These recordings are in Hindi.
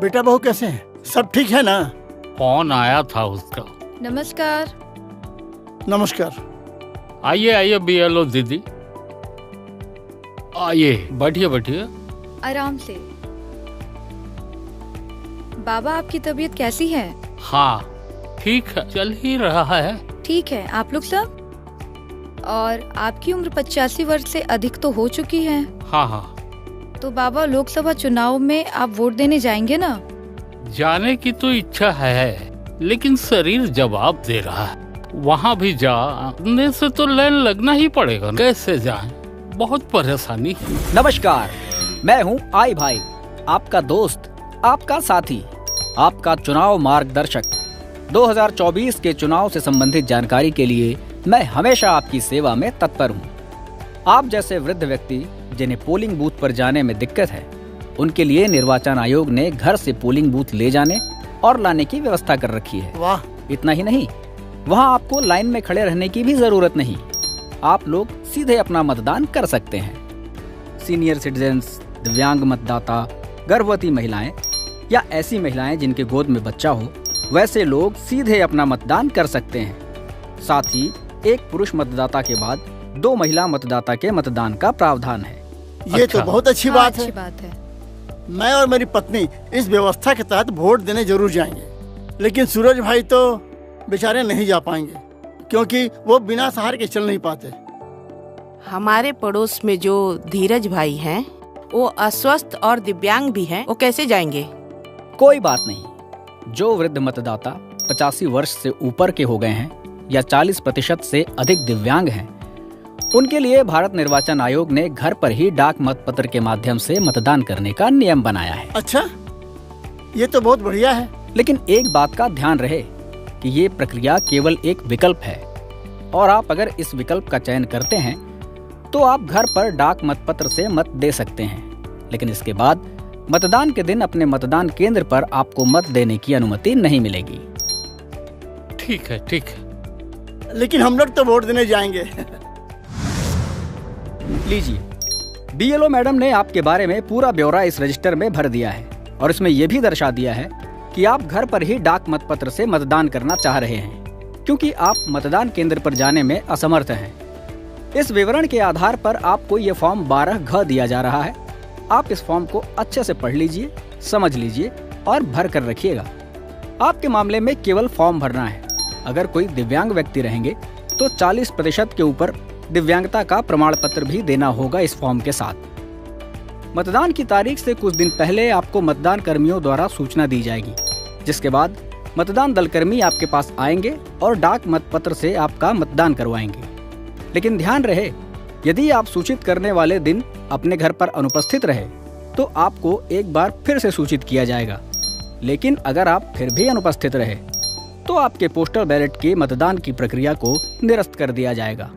बेटा बहू कैसे हैं? सब ठीक है ना? फोन आया था उसका। नमस्कार। नमस्कार। आइए आइए बीएलओ दीदी, आइए बैठिए बैठिए। आराम से। बाबा, आपकी तबीयत कैसी है? हाँ ठीक है, चल ही रहा है। ठीक है। आप लोग सब? और आपकी उम्र 85 वर्ष से अधिक तो हो चुकी है। हाँ हाँ। तो बाबा, लोकसभा चुनाव में आप वोट देने जाएंगे ना? जाने की तो इच्छा है, लेकिन शरीर जवाब दे रहा है। वहाँ भी जाने से तो लाइन लगना ही पड़ेगा, कैसे जाएं? बहुत परेशानी है। नमस्कार, मैं हूँ आई भाई, आपका दोस्त, आपका साथी, आपका चुनाव मार्गदर्शक। 2024 के चुनाव से संबंधित जानकारी के लिए मैं हमेशा आपकी सेवा में तत्पर हूँ। आप जैसे वृद्ध व्यक्ति जिन्हें पोलिंग बूथ पर जाने में दिक्कत है, उनके लिए निर्वाचन आयोग ने घर से पोलिंग बूथ ले जाने और लाने की व्यवस्था कर रखी है। वाह! इतना ही नहीं, वहाँ आपको लाइन में खड़े रहने की भी जरूरत नहीं। आप लोग सीधे अपना मतदान कर सकते हैं। सीनियर सिटीजन्स, दिव्यांग मतदाता, गर्भवती महिलाएं या ऐसी महिलाएं जिनके गोद में बच्चा हो, वैसे लोग सीधे अपना मतदान कर सकते हैं। साथ ही एक पुरुष मतदाता के बाद 2 महिला मतदाता के मतदान का प्रावधान है। ये अच्छा। तो बहुत अच्छी हाँ, बात अच्छी है। बात है। मैं और मेरी पत्नी इस व्यवस्था के तहत वोट देने जरूर जाएंगे, लेकिन सूरज भाई तो बेचारे नहीं जा पाएंगे क्योंकि वो बिना सहारे के चल नहीं पाते। हमारे पड़ोस में जो धीरज भाई हैं, वो अस्वस्थ और दिव्यांग भी हैं, वो कैसे जाएंगे? कोई बात नहीं, जो वृद्ध मतदाता 85 वर्ष से ऊपर के हो गए हैं या 40% से अधिक दिव्यांग हैं, उनके लिए भारत निर्वाचन आयोग ने घर पर ही डाक मतपत्र के माध्यम से मतदान करने का नियम बनाया है। अच्छा, ये तो बहुत बढ़िया है। लेकिन एक बात का ध्यान रहे कि ये प्रक्रिया केवल एक विकल्प है, और आप अगर इस विकल्प का चयन करते हैं तो आप घर पर डाक मतपत्र से मत दे सकते हैं। लेकिन इसके बाद मतदान के दिन अपने मतदान केंद्र पर आपको मत देने की अनुमति नहीं मिलेगी। ठीक है ठीक है। लेकिन हम लोग तो वोट देने जाएंगे। लीजिए, बीएलओ मैडम ने आपके बारे में पूरा ब्यौरा इस रजिस्टर में भर दिया है और इसमें यह भी दर्शा दिया है कि आप घर पर ही डाक मतपत्र से मतदान करना चाह रहे हैं, क्योंकि आप मतदान केंद्र पर जाने में असमर्थ हैं। इस विवरण के आधार पर आपको ये फॉर्म 12G दिया जा रहा है। आप इस फॉर्म को अच्छे से पढ़ लीजिए, समझ लीजिए और भर कर रखिएगा। आपके मामले में केवल फॉर्म भरना है। अगर कोई दिव्यांग व्यक्ति रहेंगे तो 40% के ऊपर दिव्यांगता का प्रमाण पत्र भी देना होगा इस फॉर्म के साथ। मतदान की तारीख से कुछ दिन पहले आपको मतदान कर्मियों द्वारा सूचना दी जाएगी, जिसके बाद मतदान दल कर्मी आपके पास आएंगे और डाक मतपत्र से आपका मतदान करवाएंगे। लेकिन ध्यान रहे, यदि आप सूचित करने वाले दिन अपने घर पर अनुपस्थित रहे तो आपको एक बार फिर से सूचित किया जाएगा। लेकिन अगर आप फिर भी अनुपस्थित रहे तो आपके पोस्टल बैलेट के मतदान की प्रक्रिया को निरस्त कर दिया जाएगा।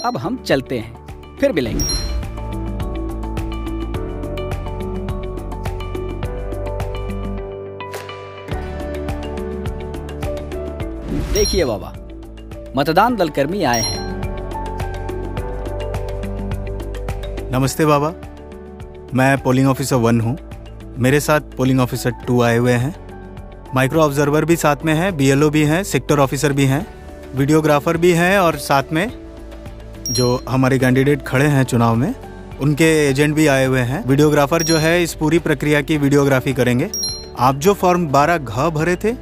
अब हम चलते हैं, फिर मिलेंगे। देखिए बाबा, मतदान दल कर्मी आए हैं। नमस्ते बाबा, मैं पोलिंग ऑफिसर 1 हूँ। मेरे साथ पोलिंग ऑफिसर 2 आए हुए हैं। माइक्रो ऑब्जर्वर भी साथ में है, बीएलओ भी हैं, सेक्टर ऑफिसर भी हैं, वीडियोग्राफर भी हैं और साथ में जो हमारे कैंडिडेट खड़े हैं चुनाव में, उनके एजेंट भी आए हुए हैं। वीडियोग्राफर जो है इस पूरी प्रक्रिया की वीडियोग्राफी करेंगे। आप जो फॉर्म 12G भरे थे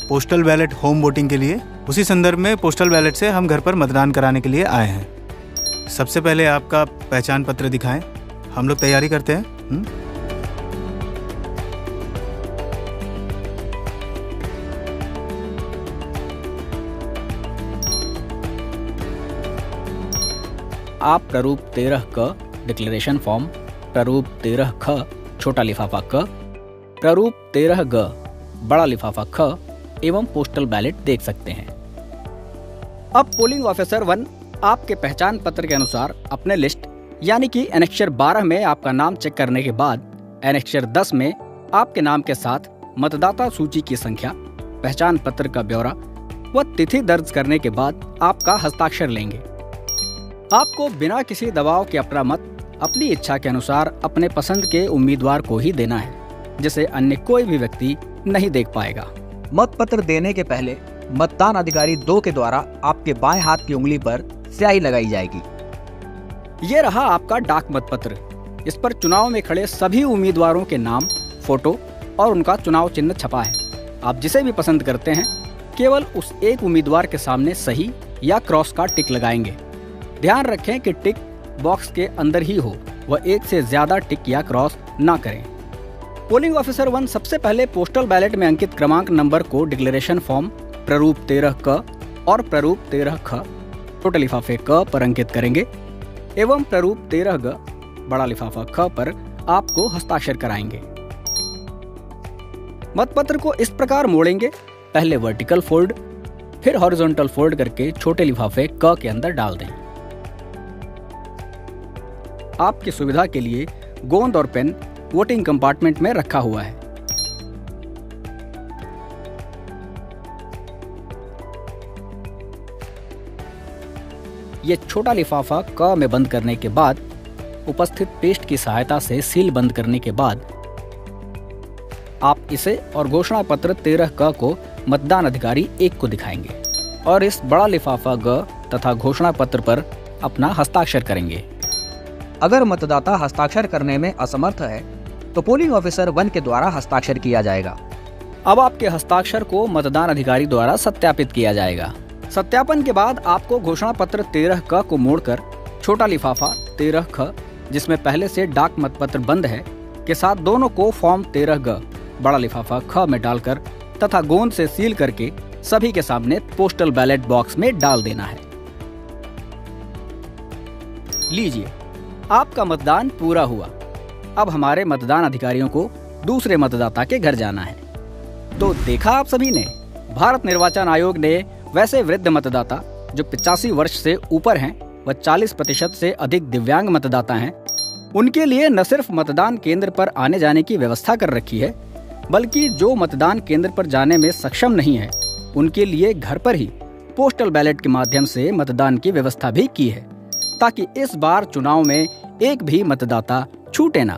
पोस्टल बैलेट होम वोटिंग के लिए, उसी संदर्भ में पोस्टल बैलेट से हम घर पर मतदान कराने के लिए आए हैं। सबसे पहले आपका पहचान पत्र दिखाएं, हम लोग तैयारी करते हैं। आप प्रारूप 13K डिक्लेरेशन फॉर्म, प्रारूप 13K छोटा लिफाफा क, प्रारूप 13G बड़ा लिफाफा ख एवं पोस्टल बैलेट देख सकते हैं। अब पोलिंग ऑफिसर 1 आपके पहचान पत्र के अनुसार अपने लिस्ट यानी कि एनेक्चर 12 में आपका नाम चेक करने के बाद एनेक्चर 10 में आपके नाम के साथ मतदाता सूची की संख्या, पहचान पत्र का ब्यौरा व तिथि दर्ज करने के बाद आपका हस्ताक्षर लेंगे। आपको बिना किसी दबाव के अपना मत अपनी इच्छा के अनुसार अपने पसंद के उम्मीदवार को ही देना है। जिसे अन्य कोई भी व्यक्ति नहीं देख पाएगा। मतपत्र देने के पहले मतदान अधिकारी 2 के द्वारा आपके बाएं हाथ की उंगली पर स्याही लगाई जाएगी। ये रहा आपका डाक मतपत्र। इस पर चुनाव में खड़े सभी उम्मीदवारों के नाम, फोटो और उनका चुनाव चिन्ह छपा है। आप जिसे भी पसंद करते हैं केवल उस एक उम्मीदवार के सामने सही या क्रॉस का टिक लगाएंगे। ध्यान रखें कि टिक बॉक्स के अंदर ही हो, वह एक से ज्यादा टिक या क्रॉस ना करें। पोलिंग ऑफिसर 1 सबसे पहले पोस्टल बैलेट में अंकित क्रमांक नंबर को डिक्लेरेशन फॉर्म प्रारूप 13 क और प्रारूप 13 ख छोटे लिफाफे क पर अंकित करेंगे एवं प्रारूप 13 ग बड़ा लिफाफा ख पर आपको हस्ताक्षर कराएंगे। मतपत्र को इस प्रकार मोड़ेंगे, पहले वर्टिकल फोल्ड फिर हॉरिजॉन्टल फोल्ड करके छोटे लिफाफे क के अंदर डाल दें। आपकी सुविधा के लिए गोंद और पेन वोटिंग कंपार्टमेंट में रखा हुआ है। ये छोटा लिफाफा क में बंद करने के बाद उपस्थित पेस्ट की सहायता से सील बंद करने के बाद आप इसे और घोषणा पत्र 13 क को मतदान अधिकारी 1 को दिखाएंगे और इस बड़ा लिफाफा ग तथा घोषणा पत्र पर अपना हस्ताक्षर करेंगे। अगर मतदाता हस्ताक्षर करने में असमर्थ है तो पोलिंग ऑफिसर 1 के द्वारा हस्ताक्षर किया जाएगा। अब आपके हस्ताक्षर को मतदान अधिकारी द्वारा सत्यापित किया जाएगा। सत्यापन के बाद आपको घोषणा पत्र 13 क को मोड़कर छोटा लिफाफा 13 ख जिसमें पहले से डाक मतपत्र बंद है के साथ दोनों को फॉर्म 13 ग बड़ा लिफाफा ख में डालकर तथा गोंद से सील करके सभी के सामने पोस्टल बैलेट बॉक्स में डाल देना है। लीजिए, आपका मतदान पूरा हुआ। अब हमारे मतदान अधिकारियों को दूसरे मतदाता के घर जाना है। तो देखा आप सभी ने, भारत निर्वाचन आयोग ने वैसे वृद्ध मतदाता जो 85 वर्ष से ऊपर हैं व 40% से अधिक दिव्यांग मतदाता हैं, उनके लिए न सिर्फ मतदान केंद्र पर आने जाने की व्यवस्था कर रखी है, बल्कि जो मतदान केंद्र पर जाने में सक्षम नहीं है उनके लिए घर पर ही पोस्टल बैलेट के माध्यम से मतदान की व्यवस्था भी की है, ताकि इस बार चुनाव में एक भी मतदाता छूटे ना।